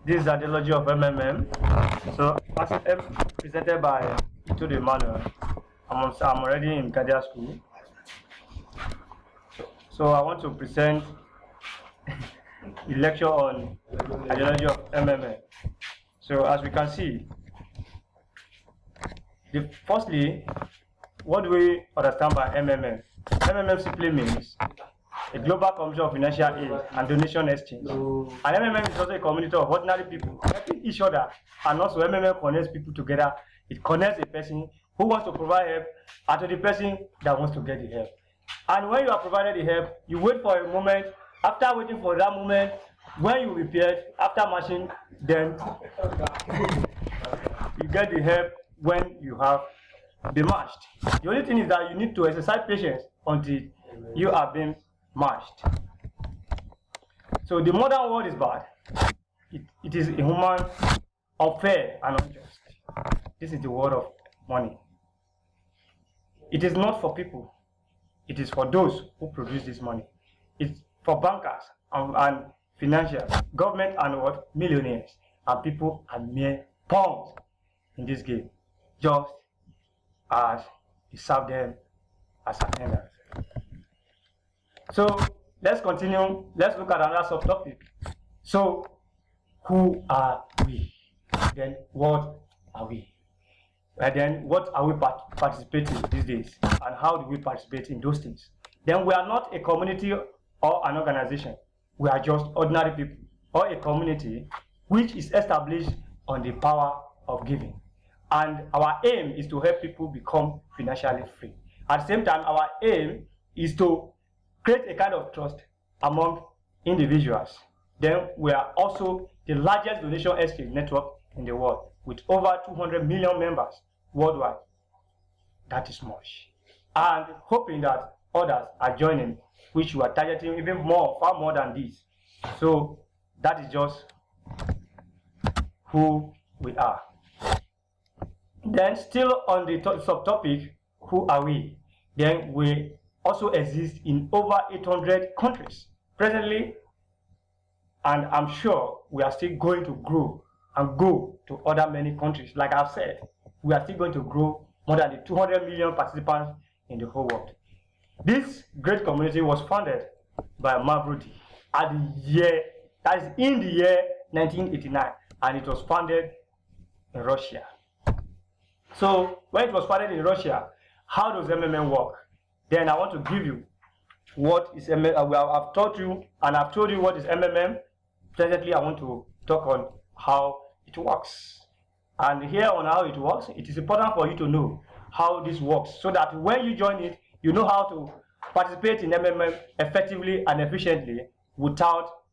This is the ideology of MMM. So, as presented by Itudu Emmanuel, I'm already in Kadia School. So, I want to present the lecture on ideology of MMM. So, as we can see, firstly, what do we understand by MMM? MMM simply means a global commission of financial aid and donation exchange. And MMM is also a community of ordinary people helping each other, and also MMM connects people together. It connects a person who wants to provide help and to the person that wants to get the help. And when you are provided the help, you wait for a moment. After waiting for that moment, when you repaired, after matching, then you get the help when you have been matched. The only thing is that you need to exercise patience until you are being matched. So the modern world is bad. It is inhuman, unfair, and unjust. This is the world of money. It is not for people. It is for those who produce this money. It's for bankers and financial, government and what? Millionaires. And people are mere pawns in this game, just as you serve them as attendants. So let's continue. Let's look at another subtopic. So who are we? Then what are we? And then what are we participating these days? And how do we participate in those things? Then we are not a community or an organization. We are just ordinary people or a community which is established on the power of giving. And our aim is to help people become financially free. At the same time, our aim is to create a kind of trust among individuals. Then we are also the largest donation exchange network in the world with over 200 million members worldwide. That is much. And hoping that others are joining, which we are targeting even more, far more than this. So that is just who we are. Then still on the subtopic, who are we? Then we also exist in over 800 countries presently, and I'm sure we are still going to grow and go to other many countries. Like I've said, we are still going to grow more than the 200 million participants in the whole world. This great community was founded by Mavrudi at the year, that is in the year 1989, and it was founded in Russia. So when it was founded in Russia, how does MMM work? Then I want to give you what is MMM. I've taught you and I've told you what is MMM. Presently, I want to talk on how it works. And here on how it works, it is important for you to know how this works, so that when you join it, you know how to participate in MMM effectively and efficiently without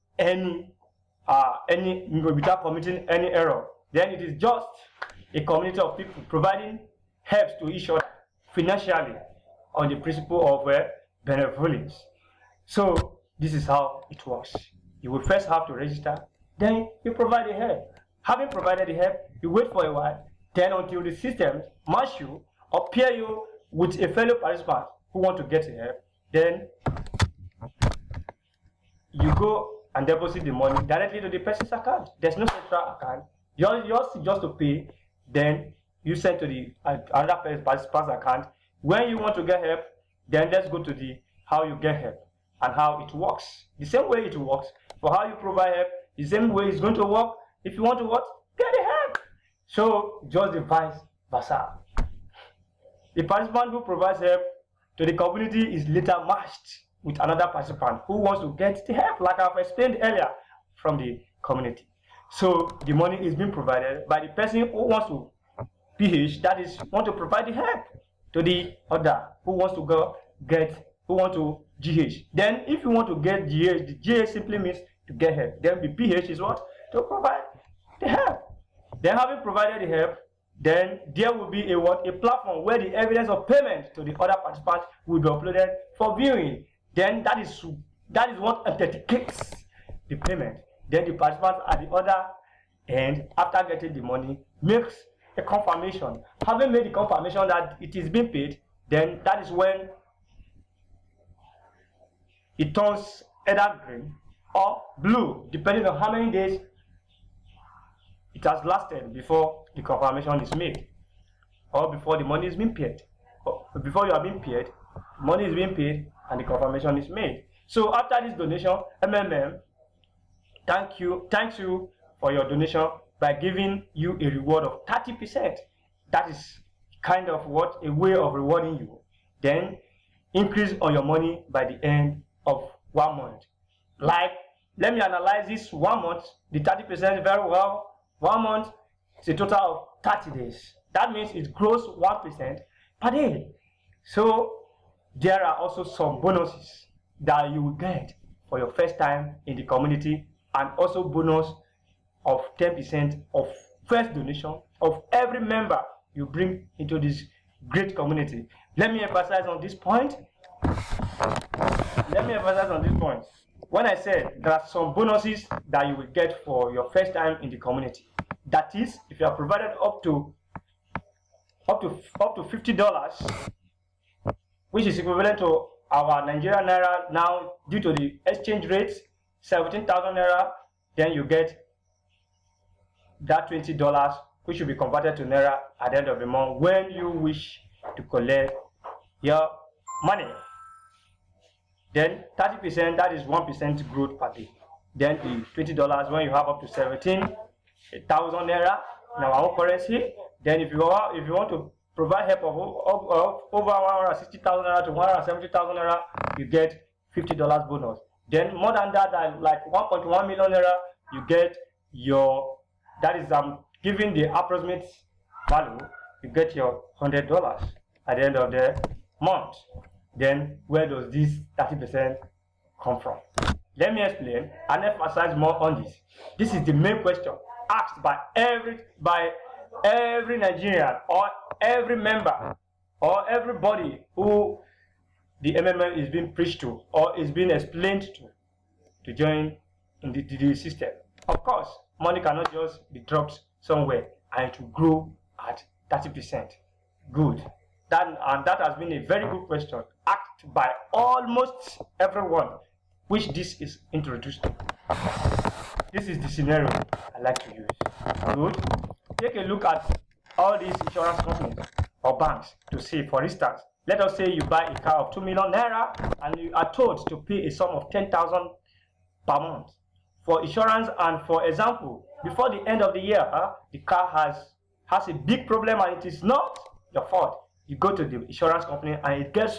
without committing any error. Then it is just a community of people providing help to each other financially on the principle of benevolence. So this is how it works. You will first have to register, then you provide the help. Having provided the help, you wait for a while, then until the system match you or pair you with a fellow participant who want to get the help, then you go and deposit the money directly to the person's account. There's no central account. Yours is just to pay, then you send to the other participant's account. When you want to get help, then let's go to the how you get help and how it works. The same way it works for how you provide help, the same way it's going to work if you want to what? Get the help. So just the vice versa. The participant who provides help to the community is later matched with another participant who wants to get the help, like I've explained earlier, from the community. So the money is being provided by the person who wants to PH, that is, want to provide the help to the other who wants to who want to GH. Then if you want to get GH, the GH simply means to get help. Then the PH is what? To provide the help. Then having provided the help, then there will be a platform where the evidence of payment to the other participants will be uploaded for viewing. Then that is what authenticates the payment. Then the participants at the other end, after getting the money, makes a confirmation. Having made the confirmation that it is being paid, then that is when it turns either green or blue, depending on how many days it has lasted before the confirmation is made, or before the money is being paid. Or before you are being paid, money is being paid and the confirmation is made. So after this donation, MMM thanks you for your donation by giving you a reward of 30%. That is kind of what a way of rewarding you. Then increase on your money by the end of 1 month. Like, let me analyze this 1 month, the 30% very well. 1 month is a total of 30 days. That means it grows 1% per day. So there are also some bonuses that you will get for your first time in the community, and also bonus of 10% of first donation of every member you bring into this great community. Let me emphasize on this point. When I said there are some bonuses that you will get for your first time in the community, that is, if you are provided up to $50, which is equivalent to our Nigerian naira now, due to the exchange rates, 17,000 naira, then you get that $20, which will be converted to naira at the end of the month when you wish to collect your money. Then 30%, that is 1% growth per day. Then the $20 when you have up to 17,000 naira in our own currency. Then if you want to provide help of over 160,000 naira to 170,000 naira, you get $50 bonus. Then more than that, like 1.1 million naira, you get your, that is giving the approximate value, you get your $100 at the end of the month. Then where does this 30% come from? Let me explain and emphasize more on this. This is the main question asked by every Nigerian or every member or everybody who the MMM is being preached to or is being explained to join in the system. Of course, money cannot just be dropped somewhere and it will grow at 30%. Good. That has been a very good question asked by almost everyone which this is introduced to. This is the scenario I like to use. Good. Take a look at all these insurance companies or banks to see, for instance, let us say you buy a car of 2 million naira and you are told to pay a sum of 10,000 per month for insurance. And for example, before the end of the year, the car has a big problem and it is not your fault. You go to the insurance company and it gets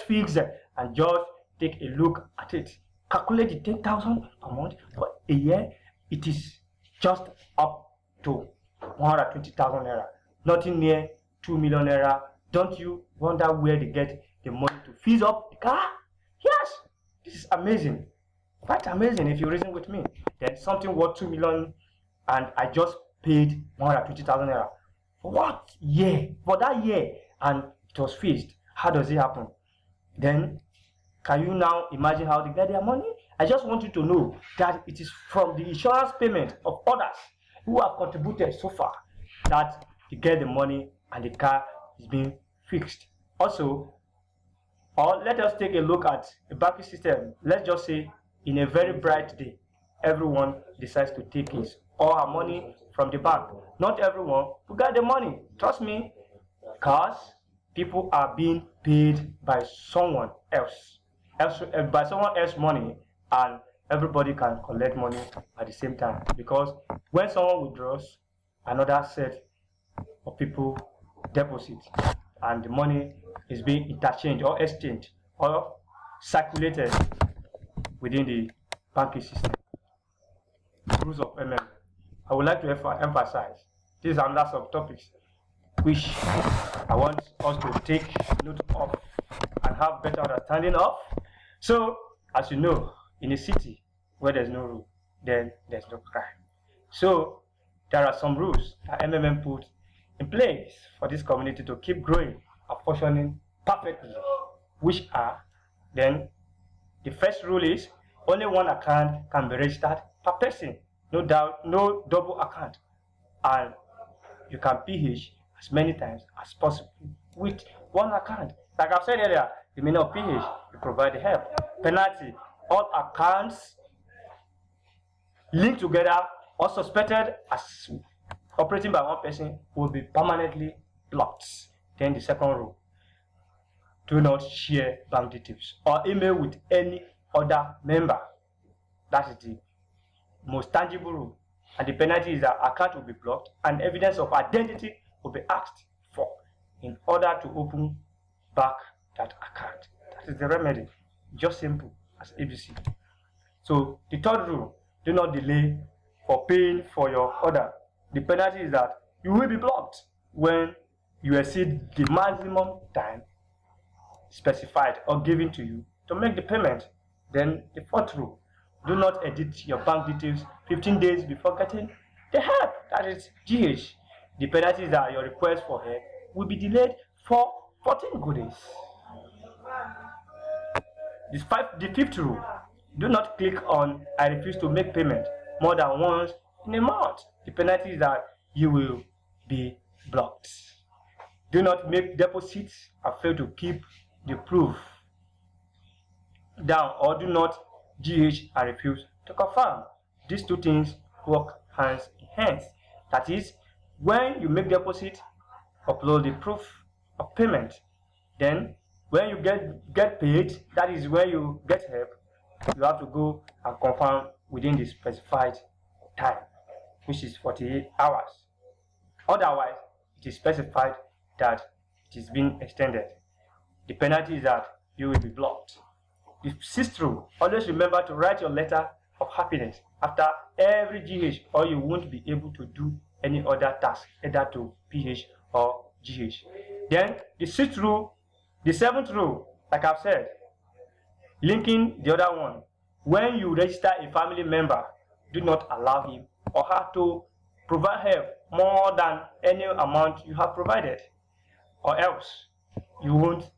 fixed, and just take a look at it. Calculate the 10,000 per month for a year. It is just up to 120,000 naira, nothing near 2 million naira. Don't you wonder where they get the money to fix up the car? Yes, this is amazing, quite amazing if you reason with me. Then something worth 2 million and I just paid 120,000 naira. For what year? For that year, and it was fixed. How does it happen? Then can you now imagine how they get their money? I just want you to know that it is from the insurance payment of others who have contributed so far that they get the money and the car is being fixed. Also, or let us take a look at the banking system. Let's just say in a very bright day, everyone decides to take his or her money from the bank. Not everyone will get the money. Trust me, because people are being paid by someone else money, and everybody can collect money at the same time, because when someone withdraws, another set of people deposit, and the money is being interchanged or exchanged or circulated within the banking system. Rules of MM. I would like to emphasize this is another subtopics which I want us to take note of and have better understanding of. So, as you know, in a city where there's no rule, then there's no crime. So, there are some rules that MMM put in place for this community to keep growing and functioning perfectly, which are, then, the first rule is only one account can be registered per person. No doubt, no double account, and you can PH as many times as possible with one account. Like I've said earlier, the meaning of PH, you provide the help. Penalty, all accounts linked together or suspected as operating by one person will be permanently blocked. Then the second rule, do not share bank details or email with any other member. That is the most tangible rule. And the penalty is that account will be blocked and evidence of identity will be asked for in order to open back that account. That is the remedy. Just simple as ABC. So the third rule, do not delay for paying for your order. The penalty is that you will be blocked when you exceed the maximum time specified or given to you to make the payment. Then the fourth rule, do not edit your bank details 15 days before getting the help. That is GH. The penalty is that your request for help will be delayed for 14 good days. The fifth rule, do not click on I refuse to make payment more than once in a month. The penalty is that you will be blocked. Do not make deposits and fail to keep the proof down, or do not GH and refuse to confirm. These two things work hands in hands. That is, when you make deposit, upload the proof of payment. Then when you get paid, that is when you get help, you have to go and confirm within the specified time, which is 48 hours. Otherwise, it is specified that it is being extended. The penalty is that you will be blocked. The sixth rule, always remember to write your letter of happiness after every GH, or you won't be able to do any other task, either to PH or GH. Then the seventh rule, like I've said, linking the other one, when you register a family member, do not allow him or her to provide help more than any amount you have provided, or else you won't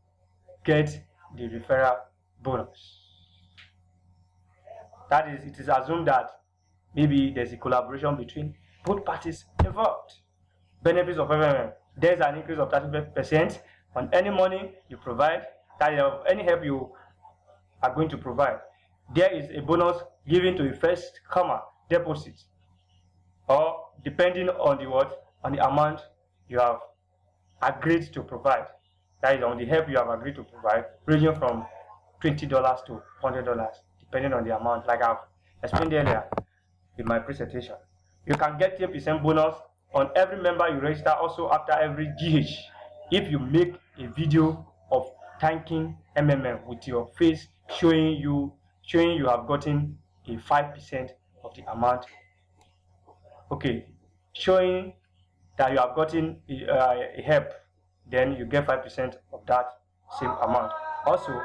get the referral bonus. That is, it is assumed that maybe there's a collaboration between both parties involved. Benefits of MMM, there's an increase of 30% on any money you provide, that is, any help you are going to provide. There is a bonus given to the first comer deposit, or depending on the amount you have agreed to provide. That is on the help you have agreed to provide, ranging from $20 to $100, depending on the amount, like I've explained earlier in my presentation. You can get 10% bonus on every member you register, also after every GH, if you make a video of thanking MMM with your face showing you have gotten a 5% of the amount. Okay, showing that you have gotten a help, then you get 5% of that same amount. Also,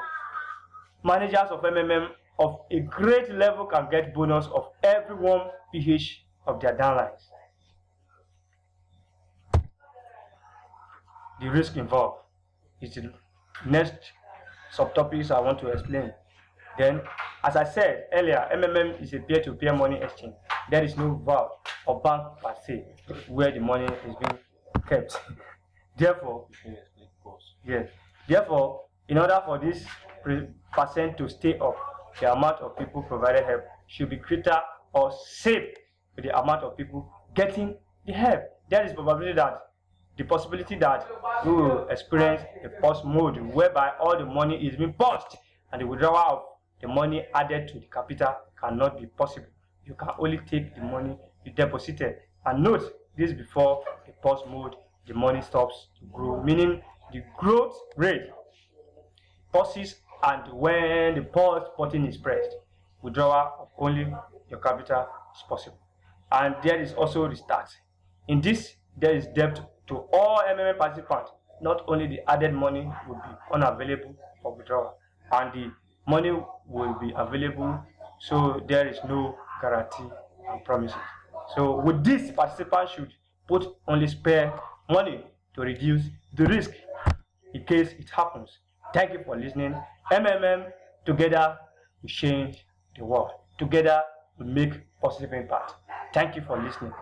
managers of MMM of a great level can get bonus of every 1 PH of their downlines. The risk involved is the next subtopics I want to explain. Then, as I said earlier, MMM is a peer-to-peer money exchange. There is no vault or bank per se where the money is being kept. Therefore, in order for this percent to stay up, the amount of people provided help should be greater or same with the amount of people getting the help. There is the possibility that we will experience a pause mode whereby all the money is being paused and the withdrawal of the money added to the capital cannot be possible. You can only take the money you deposited. And note this, before the pause mode, the money stops to grow, meaning the growth rate pauses, and when the pause button is pressed, withdrawal of only your capital is possible. And there is also restart. In this, there is debt to all MMM participants. Not only the added money will be unavailable for withdrawal, and the money will be available, so there is no guarantee and promises. So with this, participants should put only spare money to reduce the risk in case it happens. Thank you for listening. MMM, together we change the world. Together we make positive impact. Thank you for listening.